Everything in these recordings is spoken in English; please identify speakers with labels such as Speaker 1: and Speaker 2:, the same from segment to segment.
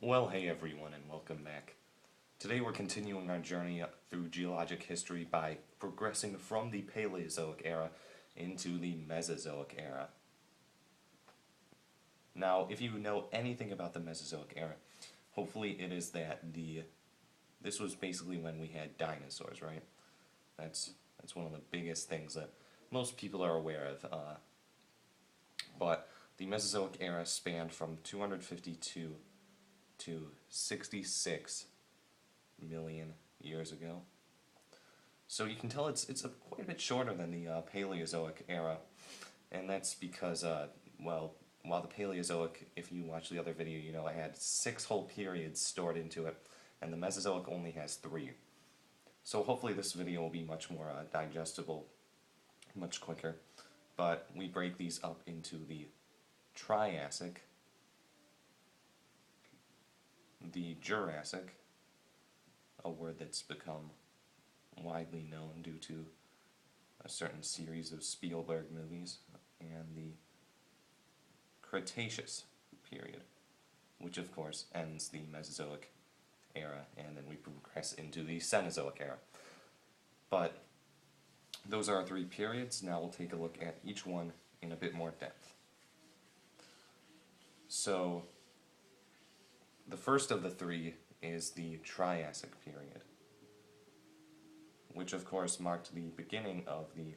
Speaker 1: Well, hey everyone, and welcome back. Today we're continuing our journey through geologic history by progressing from the Paleozoic era into the Mesozoic era. Now, if you know anything about the Mesozoic era, hopefully it is that this was basically when we had dinosaurs, right? That's one of the biggest things that most people are aware of. But the Mesozoic era spanned from 252 to 66 million years ago. So you can tell it's quite a bit shorter than the Paleozoic era, and that's because, well, while the Paleozoic, if you watch the other video, you know I had 6 whole periods stored into it, and the Mesozoic only has 3. So hopefully this video will be much more digestible, much quicker, but we break these up into the Triassic, the Jurassic, a word that's become widely known due to a certain series of Spielberg movies, and the Cretaceous period, which of course ends the Mesozoic era, and then we progress into the Cenozoic era. But those are our 3 periods. Now we'll take a look at each one in a bit more depth. So the first of the 3 is the Triassic period, which of course marked the beginning of the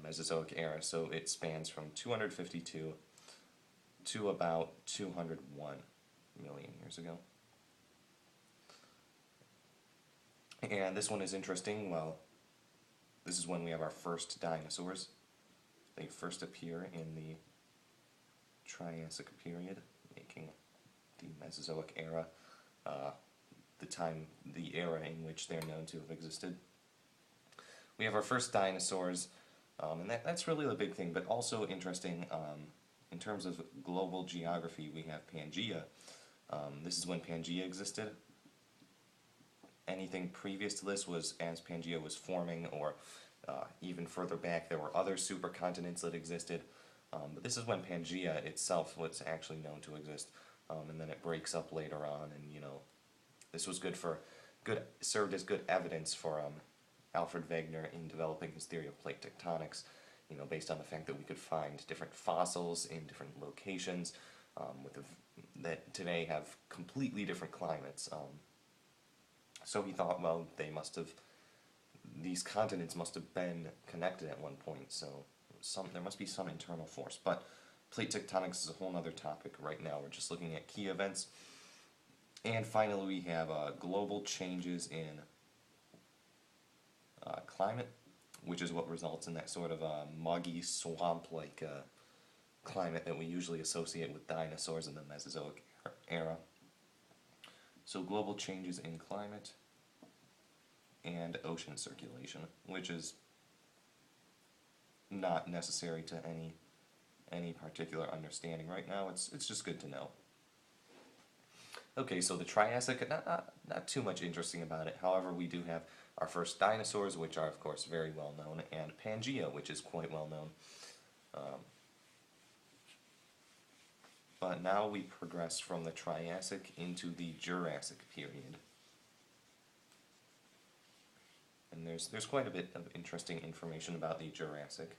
Speaker 1: Mesozoic era, so it spans from 252 to about 201 million years ago. And this one is interesting. Well, this is when we have our first dinosaurs. They first appear in the Triassic period, making the Mesozoic era the era in which they're known to have existed. We have our first dinosaurs, and that's really the big thing, but also interesting in terms of global geography. We have Pangaea. This is when Pangaea existed. Anything previous to this was as Pangaea was forming, or even further back there were other supercontinents that existed. But this is when Pangaea itself was actually known to exist, and then it breaks up later on, and this was served as good evidence for Alfred Wegener in developing his theory of plate tectonics, based on the fact that we could find different fossils in different locations that today have completely different climates. So he thought, well, these continents must have been connected at one point, so there must be some internal force. But plate tectonics is a whole other topic right now. We're just looking at key events. And finally, we have global changes in climate, which is what results in that sort of muggy, swamp-like climate that we usually associate with dinosaurs in the Mesozoic era. So global changes in climate and ocean circulation, which is not necessary to any particular understanding right now. It's just good to know. Okay, so the Triassic, not too much interesting about it. However, we do have our first dinosaurs, which are of course very well known, and Pangaea, which is quite well known. But now we progress from the Triassic into the Jurassic period. And there's quite a bit of interesting information about the Jurassic.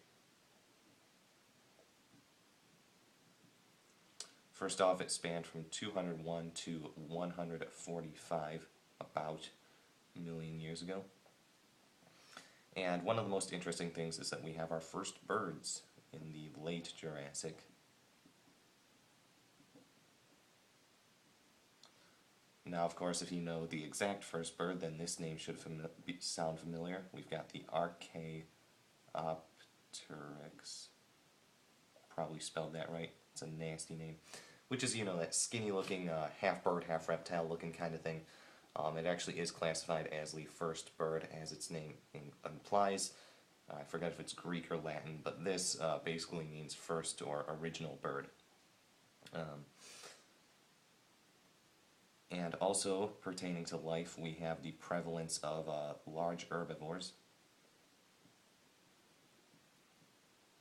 Speaker 1: First off, it spanned from 201 to 145 about million years ago. And one of the most interesting things is that we have our first birds in the late Jurassic. Now, of course, if you know the exact first bird, then this name should sound familiar. We've got the Archaeopteryx. Probably spelled that right. It's a nasty name. Which is, that skinny-looking, half bird, half reptile-looking kind of thing. It actually is classified as the first bird, as its name implies. I forget if it's Greek or Latin, but this basically means first or original bird. And also, pertaining to life, we have the prevalence of large herbivores.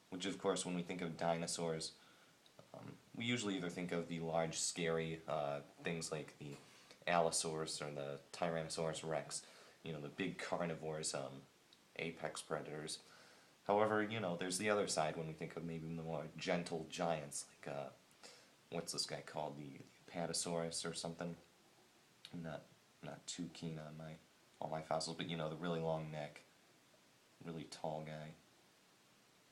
Speaker 1: Which, of course, when we think of dinosaurs, we usually either think of the large, scary things like the Allosaurus or the Tyrannosaurus Rex, the big carnivores, apex predators. However, there's the other side when we think of maybe the more gentle giants, like, what's this guy called, the Apatosaurus or something? I'm not too keen on all my fossils, but the really long neck, really tall guy,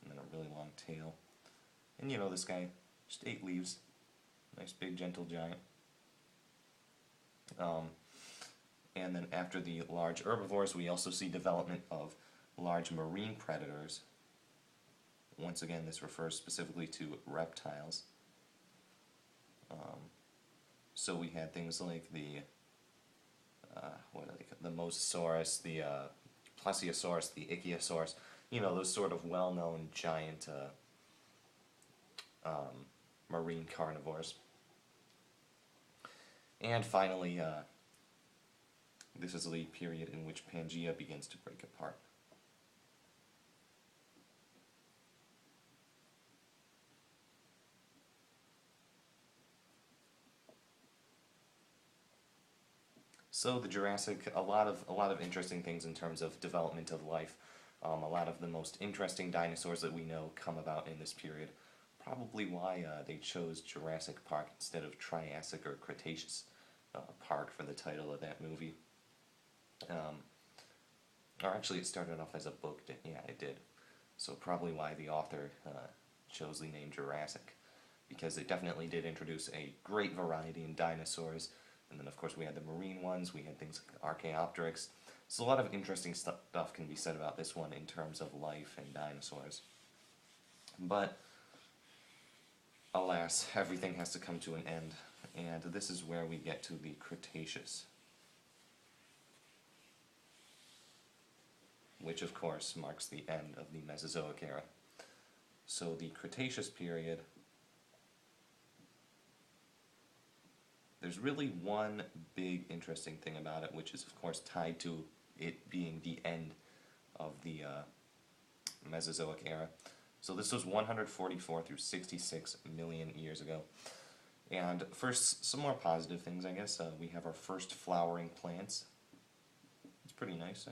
Speaker 1: and then a really long tail. And this guy just ate leaves. Nice big gentle giant. And then after the large herbivores, we also see development of large marine predators. Once again, this refers specifically to reptiles. So we had things like the the Mosasaurus, the Plesiosaurus, the Ichthyosaurus, those sort of well-known giant marine carnivores. And finally, this is the period in which Pangaea begins to break apart. So the Jurassic, a lot of interesting things in terms of development of life. A lot of the most interesting dinosaurs that we know come about in this period. Probably why they chose Jurassic Park instead of Triassic or Cretaceous Park for the title of that movie. Or actually, it started off as a book. Yeah, it did. So probably why the author chose the name Jurassic, because it definitely did introduce a great variety in dinosaurs. And then, of course, we had the marine ones. We had things like Archaeopteryx. So a lot of interesting stuff can be said about this one in terms of life and dinosaurs. But, alas, everything has to come to an end. And this is where we get to the Cretaceous, which, of course, marks the end of the Mesozoic era. So the Cretaceous period, there's really one big interesting thing about it, which is, of course, tied to it being the end of the Mesozoic era. So this was 144 through 66 million years ago. And first, some more positive things, I guess. We have our first flowering plants. It's pretty nice.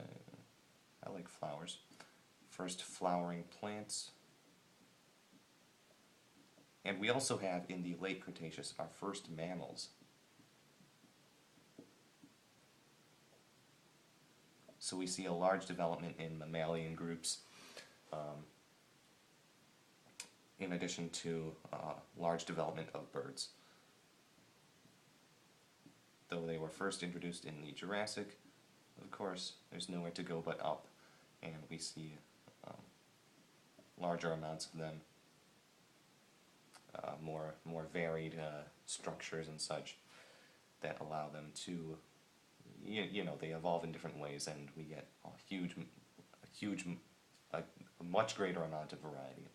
Speaker 1: I like flowers. First flowering plants. And we also have, in the late Cretaceous, our first mammals. So we see a large development in mammalian groups, in addition to large development of birds. Though they were first introduced in the Jurassic, of course, there's nowhere to go but up, and we see larger amounts of them, more varied structures and such that allow them to, they evolve in different ways, and we get a much greater amount of variety.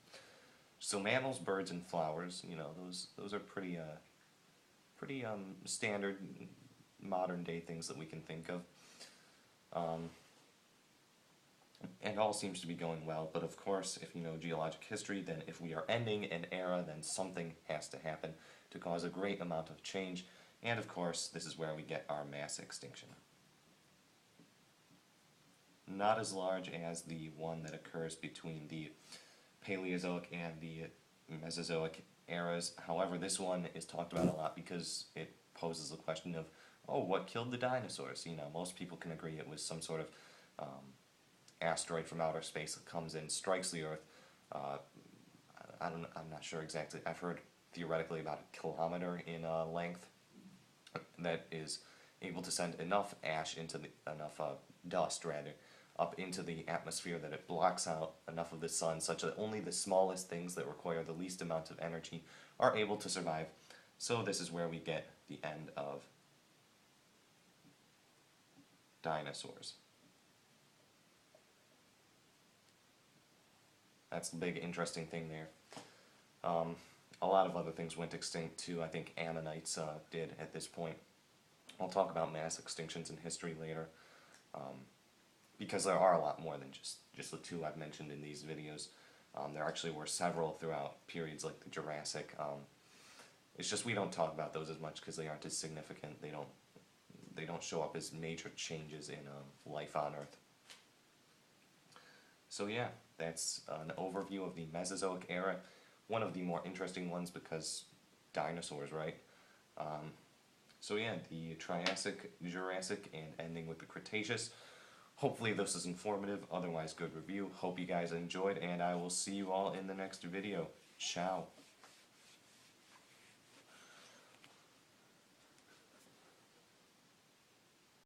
Speaker 1: So mammals, birds, and flowers, those are pretty standard modern day things that we can think of. And all seems to be going well, but of course, if you know geologic history, then if we are ending an era, then something has to happen to cause a great amount of change, and of course, this is where we get our mass extinction. Not as large as the one that occurs between the Paleozoic and the Mesozoic eras. However, this one is talked about a lot because it poses the question of, what killed the dinosaurs? Most people can agree it was some sort of asteroid from outer space that comes in, strikes the Earth. I'm not sure exactly. I've heard theoretically about a kilometer in length that is able to send enough ash enough dust rather, up into the atmosphere that it blocks out enough of the sun such that only the smallest things that require the least amount of energy are able to survive. So this is where we get the end of dinosaurs. That's the big interesting thing there. A lot of other things went extinct too. I think ammonites did at this point. I'll talk about mass extinctions in history later, because there are a lot more than just the two I've mentioned in these videos. There actually were several throughout periods like the Jurassic. It's just we don't talk about those as much because they aren't as significant. They don't show up as major changes in life on Earth. So yeah, that's an overview of the Mesozoic era. One of the more interesting ones because dinosaurs, right? So yeah, the Triassic, Jurassic, and ending with the Cretaceous. Hopefully this is informative, otherwise good review. Hope you guys enjoyed, and I will see you all in the next video. Ciao.